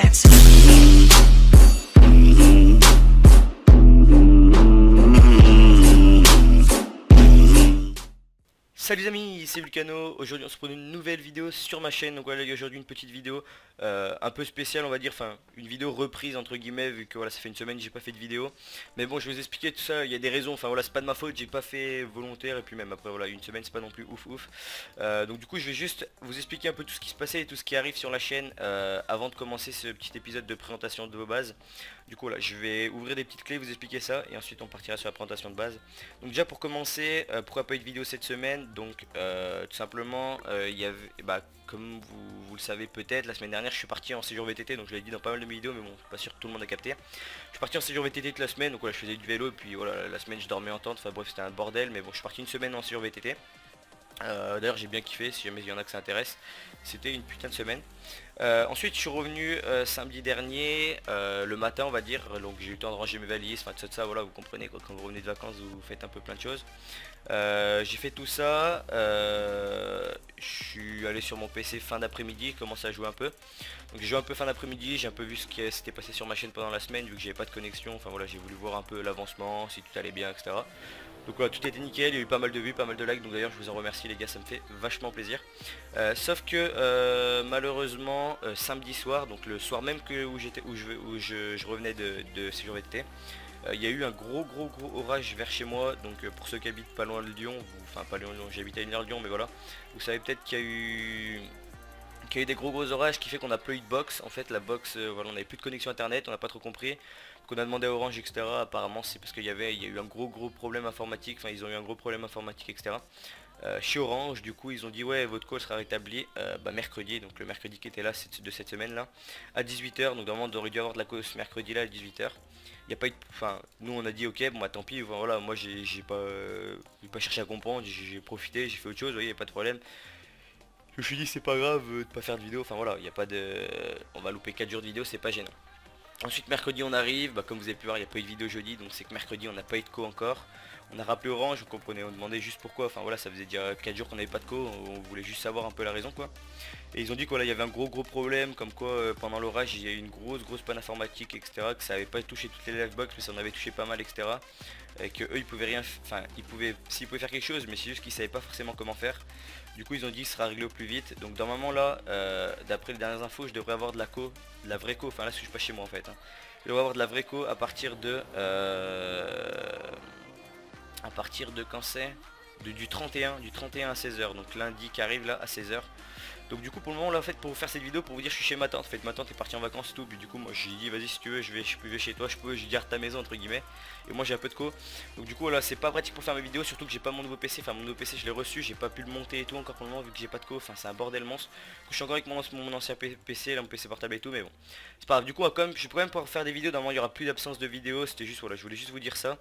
Let's Salut les amis, c'est Vulcano. Aujourd'hui on se prend une nouvelle vidéo sur ma chaîne. Donc voilà, il y a aujourd'hui une petite vidéo un peu spéciale, on va dire, enfin une vidéo reprise entre guillemets, vu que voilà, ça fait une semaine que j'ai pas fait de vidéo. Mais bon, je vais vous expliquer tout ça, il y a des raisons, enfin voilà, c'est pas de ma faute, j'ai pas fait volontaire. Et puis même après voilà, une semaine c'est pas non plus ouf ouf. Donc du coup je vais juste vous expliquer un peu tout ce qui se passait et tout ce qui arrive sur la chaîne avant de commencer ce petit épisode de présentation de vos bases. Du coup là je vais ouvrir des petites clés, vous expliquer ça et ensuite on partira sur la présentation de base. Donc déjà pour commencer, pourquoi pas eu de vidéo cette semaine? Donc tout simplement il y avait, comme vous le savez peut-être, la semaine dernière je suis parti en séjour VTT, donc je l'ai dit dans pas mal de mes vidéos, mais bon pas sûr que tout le monde a capté. Je suis parti en séjour VTT toute la semaine, donc voilà je faisais du vélo et puis voilà la semaine je dormais en tente, enfin bref c'était un bordel, mais bon je suis parti une semaine en séjour VTT. D'ailleurs j'ai bien kiffé, si jamais il y en a que ça intéresse, c'était une putain de semaine. Ensuite je suis revenu samedi dernier, le matin on va dire, donc j'ai eu le temps de ranger mes valises, enfin tout ça, voilà, vous comprenez quoi, quand vous revenez de vacances vous faites un peu plein de choses. J'ai fait tout ça, je suis allé sur mon PC fin d'après-midi, commencé à jouer un peu. Donc j'ai joué un peu fin d'après-midi, j'ai un peu vu ce qui s'était passé sur ma chaîne pendant la semaine, vu que j'avais pas de connexion, enfin voilà, j'ai voulu voir un peu l'avancement, si tout allait bien, etc. Donc voilà, tout était nickel, il y a eu pas mal de vues, pas mal de likes, donc d'ailleurs je vous en remercie les gars, ça me fait vachement plaisir. Sauf que malheureusement samedi soir, donc le soir même que je revenais de séjour VTT, il y a eu un gros orage vers chez moi. Donc pour ceux qui habitent pas loin de Lyon, enfin pas loin de Lyon, j'habite à 1 heure de Lyon, mais voilà, vous savez peut-être qu'il y a eu des gros orages qui fait qu'on a plus eu de box. En fait la box, voilà, on n'avait plus de connexion internet, on n'a pas trop compris. Qu'on a demandé à Orange, etc. Apparemment c'est parce qu'il y a eu un gros problème informatique, enfin ils ont eu un gros problème informatique, etc. Chez Orange, du coup ils ont dit ouais votre call sera rétabli mercredi, donc le mercredi qui était là de cette semaine là, à 18 h. Donc normalement on aurait dû avoir de la call ce mercredi là à 18 h. Il n'y a pas eu enfin nous on a dit ok bon bah tant pis, voilà, moi j'ai pas cherché à comprendre, j'ai profité, j'ai fait autre chose, vous voyez, y a pas de problème. Je me suis dit c'est pas grave de pas faire de vidéo, enfin voilà, il y a pas de, on va louper 4 jours de vidéo, c'est pas gênant. Ensuite mercredi on arrive, comme vous avez pu voir il n'y a pas eu de vidéo jeudi, donc c'est que mercredi on n'a pas eu de co encore. On a rappelé Orange, vous comprenez, on demandait juste pourquoi, enfin voilà, ça faisait déjà 4 jours qu'on n'avait pas de co, on voulait juste savoir un peu la raison quoi. Et ils ont dit qu'il y avait un gros problème, comme quoi pendant l'orage il y a eu une grosse panne informatique, etc. Que ça avait pas touché toutes les livebox mais ça en avait touché pas mal, etc. Et que eux ils pouvaient rien, enfin ils pouvaient faire quelque chose, mais c'est juste qu'ils savaient pas forcément comment faire. Du coup ils ont dit que ce sera réglé au plus vite. Donc normalement là, d'après les dernières infos, je devrais avoir de la co, de la vraie co, enfin là je suis pas chez moi en fait, hein. Je devrais avoir de la vraie co à partir de quand c'est du 31 à 16 h, donc lundi qui arrive là à 16 h. Donc du coup pour le moment là en fait, pour vous faire cette vidéo, pour vous dire je suis chez ma tante, en fait ma tante est partie en vacances et tout, puis du coup moi j'ai dit vas-y si tu veux je vais chez toi, je garde ta maison entre guillemets, et moi j'ai un peu de co. Donc du coup là c'est pas pratique pour faire mes vidéos, surtout que j'ai pas mon nouveau PC, enfin mon nouveau PC je l'ai reçu, j'ai pas pu le monter et tout encore pour le moment vu que j'ai pas de co, enfin c'est un bordel monstre. Je suis encore avec mon ancien PC, là mon PC portable et tout, mais bon c'est pas grave. Du coup comme je vais quand même pouvoir faire des vidéos, normalement il y aura plus d'absence de vidéos, c'était juste voilà, je voulais juste vous dire ça.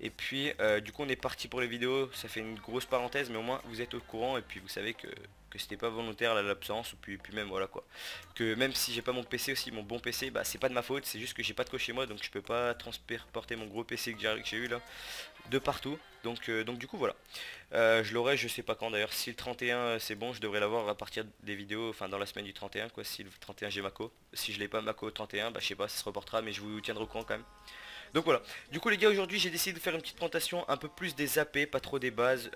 Et puis du coup on est parti pour les vidéos, ça fait une grosse parenthèse mais au moins vous êtes au courant et puis vous savez que c'était pas volontaire l'absence, puis même voilà quoi. Que même si j'ai pas mon PC aussi, mon bon PC, bah c'est pas de ma faute, c'est juste que j'ai pas de co chez moi, donc je peux pas transporter mon gros PC que j'ai eu là de partout. Donc du coup voilà. Je l'aurai je sais pas quand d'ailleurs, si le 31 c'est bon, je devrais l'avoir à partir des vidéos, enfin dans la semaine du 31 quoi, si le 31 j'ai ma co. Si je l'ai pas ma co au 31, bah je sais pas, ça se reportera, mais je vous tiendrai au courant quand même. Donc voilà, du coup les gars aujourd'hui j'ai décidé de faire une petite présentation un peu plus des AP, pas trop des bases,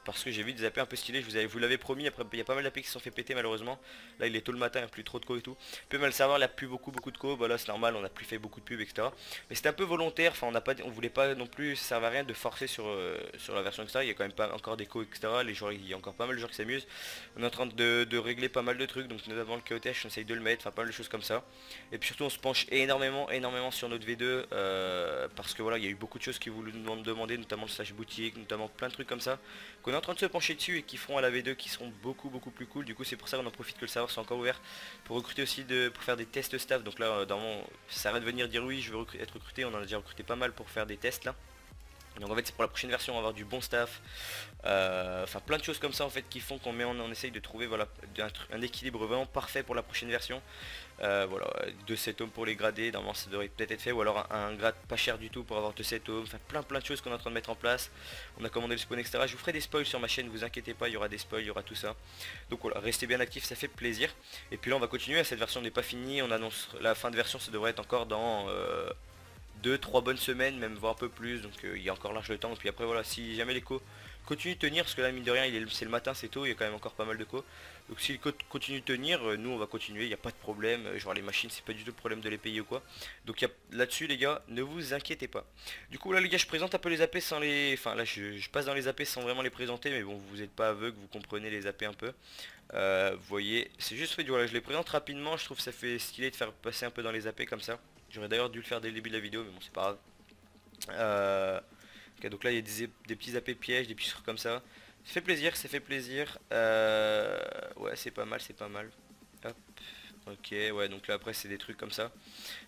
parce que j'ai vu des AP un peu stylés, vous l'avez promis. Après il y a pas mal d'AP qui se sont fait péter malheureusement. Là il est tôt le matin, il n'y a plus trop de co et tout. Puis même le serveur il n'y a plus beaucoup de co, voilà c'est normal, on n'a plus fait beaucoup de pubs, etc. Mais c'était un peu volontaire, enfin on voulait pas non plus, ça servait à rien de forcer sur la version, etc. Il y a quand même pas encore des co, etc. Les joueurs, il y a encore pas mal de joueurs qui s'amusent. On est en train de régler pas mal de trucs, donc notamment le KOTH on essaye de le mettre, enfin pas mal de choses comme ça. Et puis surtout on se penche énormément sur notre V2, parce que voilà il y a eu beaucoup de choses qui vous nous demander, notamment le slash boutique, notamment plein de trucs comme ça qu'on est en train de se pencher dessus et qui feront à la V2 qui seront beaucoup plus cool. Du coup c'est pour ça qu'on en profite que le serveur soit encore ouvert pour recruter aussi, pour faire des tests staff. Donc là dans ça arrête de venir dire oui je veux être recruté, on en a déjà recruté pas mal pour faire des tests là. Donc en fait c'est pour la prochaine version, on va avoir du bon staff, enfin plein de choses comme ça en fait qui font on essaye de trouver voilà un équilibre vraiment parfait pour la prochaine version. Voilà, 2 tomes pour les grader, normalement ça devrait peut-être être fait, ou alors un grade pas cher du tout pour avoir 2 tomes, enfin plein de choses qu'on est en train de mettre en place. On a commandé le spawn, etc. Je vous ferai des spoils sur ma chaîne, vous inquiétez pas, il y aura des spoils, il y aura tout ça. Donc voilà, restez bien actifs, ça fait plaisir. Et puis là on va continuer, cette version n'est pas finie, on annonce la fin de version, ça devrait être encore dans 2-3 bonnes semaines, même voire un peu plus, donc il y a encore large le temps. Et puis après voilà, si jamais l'écho continue de tenir, parce que là mine de rien c'est le matin, c'est tôt, il y a quand même encore pas mal de co. Donc si le continue de tenir, nous on va continuer, il n'y a pas de problème, genre les machines c'est pas du tout le problème de les payer ou quoi. Donc là-dessus les gars, ne vous inquiétez pas. Du coup là les gars, je présente un peu les AP sans les... Enfin là je passe dans les AP sans vraiment les présenter, mais bon vous n'êtes pas aveugle, vous comprenez les AP un peu. Vous voyez, c'est juste fait, voilà, je les présente rapidement, je trouve que ça fait stylé de faire passer un peu dans les AP comme ça. J'aurais d'ailleurs dû le faire dès le début de la vidéo, mais bon c'est pas grave. Ok, donc là il y a des petits AP pièges, des petits trucs comme ça. Ça fait plaisir, ça fait plaisir. Ouais, c'est pas mal, c'est pas mal. Hop. Ok, ouais, donc là après c'est des trucs comme ça.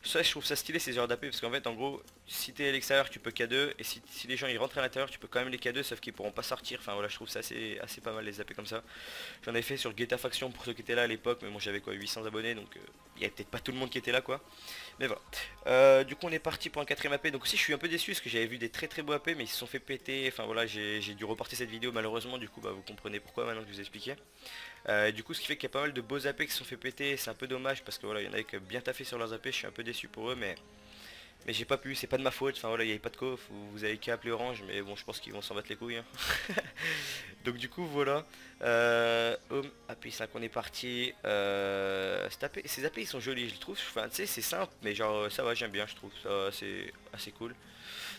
Ça je trouve ça stylé ces heures d'AP parce qu'en fait en gros si t'es à l'extérieur tu peux K2 et si les gens ils rentrent à l'intérieur tu peux quand même les K2 sauf qu'ils pourront pas sortir. Enfin voilà, je trouve ça assez pas mal les AP comme ça. J'en avais fait sur Guetta Faction pour ceux qui étaient là à l'époque, mais moi j'avais quoi 800 abonnés donc il y avait peut-être pas tout le monde qui était là quoi. Mais voilà. Du coup on est parti pour un 4ème AP. Donc aussi je suis un peu déçu parce que j'avais vu des très beaux AP mais ils se sont fait péter. Enfin voilà, j'ai dû reporter cette vidéo malheureusement. Du coup bah vous comprenez pourquoi maintenant que je vous expliquais. Du coup ce qui fait qu'il y a pas mal de beaux AP qui se sont fait péter. C'est un peu dommage parce que voilà, il y en avait qui bien taffé sur leurs AP. Je suis un peu déçu pour eux mais j'ai pas pu, c'est pas de ma faute. Enfin voilà, il n'y avait pas de coff, vous avez qu'à appeler Orange, mais bon je pense qu'ils vont s'en battre les couilles hein. Donc du coup voilà. Home AP 5 on est parti. Ces AP ils sont jolis je trouve. Enfin tu sais c'est simple mais genre ça va, j'aime bien, je trouve ça c'est assez cool.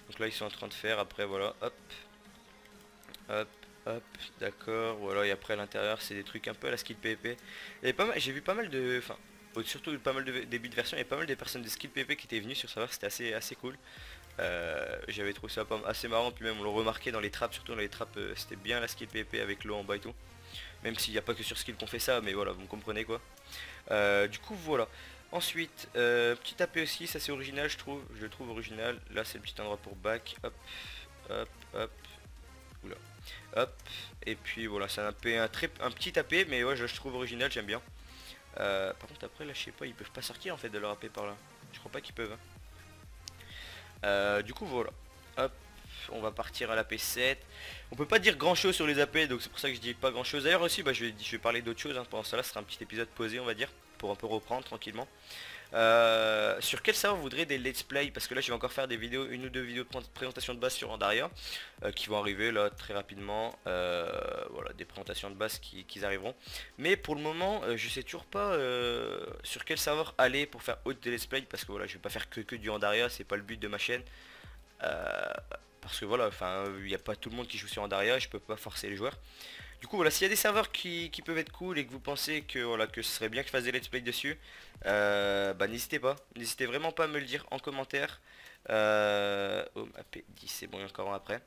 Donc là ils sont en train de faire, après voilà, hop. Hop, hop, d'accord, voilà, et après à l'intérieur c'est des trucs un peu à la skill PvP. J'ai vu pas mal de. Enfin, surtout pas mal de début de version, il y a pas mal de personnes de skill PvP qui étaient venues sur serveur, c'était assez cool. J'avais trouvé ça assez marrant, puis même on le remarquait dans les trappes, surtout dans les trappes, c'était bien la skill PvP avec l'eau en bas et tout. Même s'il n'y a pas que sur skill qu'on fait ça, mais voilà, vous me comprenez quoi. Du coup voilà. Ensuite, petit AP aussi, ça c'est original je le trouve original. Là c'est le petit endroit pour back, hop, hop, hop. Oula. Hop, et puis voilà, c'est un petit AP, mais ouais, je trouve original, j'aime bien. Par contre, après, là, je sais pas, ils peuvent pas sortir en fait de leur AP par là. Je crois pas qu'ils peuvent. Du coup, voilà. Hop, on va partir à l'AP 7. On peut pas dire grand chose sur les AP, donc c'est pour ça que je dis pas grand chose. D'ailleurs, aussi, bah, je vais parler d'autre chose. Pendant ça, là, ce sera un petit épisode posé, on va dire, pour un peu reprendre tranquillement. Sur quel serveur vous voudrez des let's play? Parce que là je vais encore faire des vidéos, une ou deux vidéos de présentation de base sur Andaria qui vont arriver là très rapidement. Voilà, des présentations de base qui arriveront. Mais pour le moment je sais toujours pas sur quel serveur aller pour faire autre des let's play, parce que voilà, je vais pas faire que du Andaria, c'est pas le but de ma chaîne. Parce que voilà, enfin il n'y a pas tout le monde qui joue sur Andaria, je peux pas forcer les joueurs. Du coup voilà, s'il y a des serveurs qui peuvent être cool et que vous pensez que voilà que ce serait bien que je fasse des let's play dessus, bah n'hésitez pas, n'hésitez vraiment pas à me le dire en commentaire. Oh, AP10 c'est bon, il y a encore un après.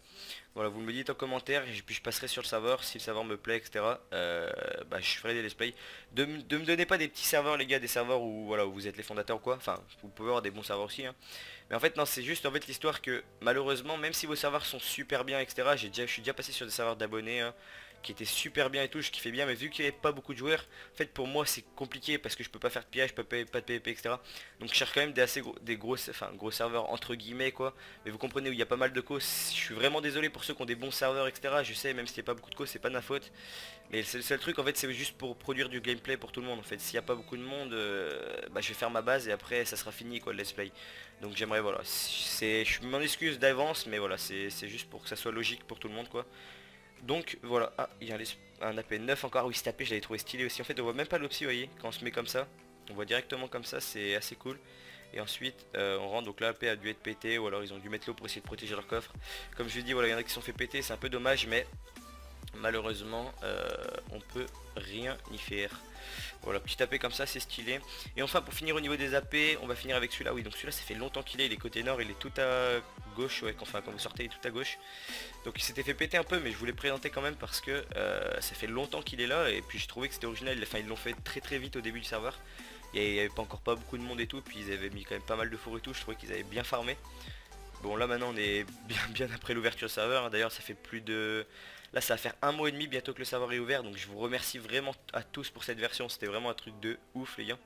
Voilà, vous me le dites en commentaire et puis je passerai sur le serveur si le serveur me plaît, etc. Bah je ferai des let's play. De me donner pas des petits serveurs les gars, des serveurs où voilà où vous êtes les fondateurs ou quoi. Enfin vous pouvez avoir des bons serveurs aussi hein. Mais en fait non, c'est juste en fait l'histoire que malheureusement même si vos serveurs sont super bien, etc. Je suis déjà passé sur des serveurs d'abonnés hein, qui étaient super bien et tout, je kiffais bien, mais vu qu'il n'y avait pas beaucoup de joueurs, en fait pour moi c'est compliqué parce que je peux pas faire de pillage, je peux pas de PvP, etc. Donc je cherche quand même des gros serveurs entre guillemets quoi. Mais vous comprenez où il y a pas mal de causes. Je suis vraiment désolé pour ceux qui ont des bons serveurs, etc. Je sais, même s'il n'y a pas beaucoup de causes, c'est pas de ma faute. Mais le seul truc en fait c'est juste pour produire du gameplay pour tout le monde. En fait s'il n'y a pas beaucoup de monde, bah, je vais faire ma base et après ça sera fini quoi le let's play. Donc j'aimerais voilà, je m'en excuse d'avance, mais voilà, c'est juste pour que ça soit logique pour tout le monde quoi. Donc voilà, ah il y a un AP 9 encore, oui cet AP je l'avais trouvé stylé aussi. En fait on voit même pas l'opsi, vous voyez, quand on se met comme ça, on voit directement comme ça, c'est assez cool. Et ensuite on rentre, donc là l'AP a dû être pété ou alors ils ont dû mettre l'eau pour essayer de protéger leur coffre. Comme je vous dis, voilà, il y en a qui se sont fait péter, c'est un peu dommage, mais malheureusement on peut rien y faire. Voilà, petit AP comme ça, c'est stylé. Et enfin pour finir au niveau des AP, on va finir avec celui-là. Oui, donc celui-là ça fait longtemps qu'il est, il est côté nord, il est tout à gauche, ouais, enfin quand vous sortez il est tout à gauche. Donc il s'était fait péter un peu, mais je voulais présenter quand même parce que ça fait longtemps qu'il est là. Et puis je trouvais que c'était original, enfin ils l'ont fait très vite au début du serveur. Il n'y avait pas encore pas beaucoup de monde et tout, puis ils avaient mis quand même pas mal de four et tout, je trouvais qu'ils avaient bien farmé. Bon là maintenant on est bien après l'ouverture du serveur, hein. D'ailleurs ça fait plus de... Là ça va faire un mois et demi bientôt que le serveur est ouvert. Donc je vous remercie vraiment à tous pour cette version. C'était vraiment un truc de ouf les gars.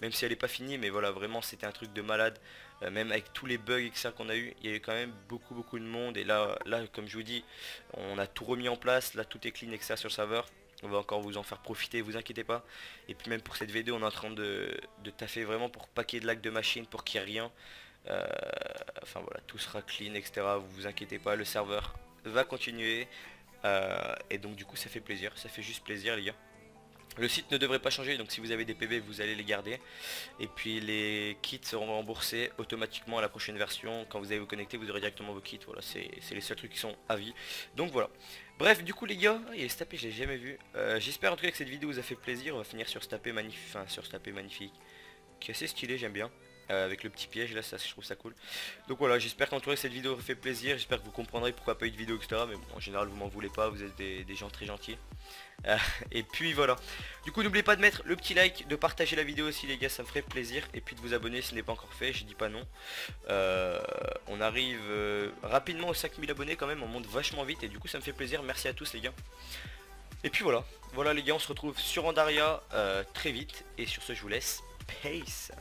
Même si elle n'est pas finie, mais voilà, vraiment c'était un truc de malade. Même avec tous les bugs etc qu'on a eu, il y a eu quand même beaucoup de monde. Et là comme je vous dis, on a tout remis en place. Là tout est clean etc sur le serveur. On va encore vous en faire profiter, vous inquiétez pas. Et puis même pour cette vidéo, on est en train de taffer vraiment pour paquer de lag de machine, pour qu'il n'y ait rien. Euh, enfin voilà, tout sera clean etc. Vous vous inquiétez pas, le serveur va continuer. Et donc du coup ça fait plaisir, ça fait juste plaisir les gars. Le site ne devrait pas changer, donc si vous avez des PB vous allez les garder. Et puis les kits seront remboursés automatiquement à la prochaine version. Quand vous allez vous connecter vous aurez directement vos kits. Voilà, c'est les seuls trucs qui sont à vie. Donc voilà. Bref, du coup les gars, il y a ce tapé, je l'ai jamais vu. J'espère en tout cas que cette vidéo vous a fait plaisir. On va finir sur ce tapé magnifique, enfin sur ce tapé magnifique, qui est assez stylé, j'aime bien. Avec le petit piège là, ça, je trouve ça cool. Donc voilà, j'espère qu'en tout cas cette vidéo vous fait plaisir. J'espère que vous comprendrez pourquoi pas eu de vidéo etc. Mais bon, en général vous m'en voulez pas, vous êtes des gens très gentils. Et puis voilà. Du coup n'oubliez pas de mettre le petit like, de partager la vidéo aussi les gars, ça me ferait plaisir. Et puis de vous abonner si ce n'est pas encore fait, je dis pas non. On arrive rapidement aux 5000 abonnés quand même, on monte vachement vite. Et du coup ça me fait plaisir, merci à tous les gars. Et puis voilà, voilà les gars, on se retrouve sur Andaria très vite. Et sur ce je vous laisse, peace.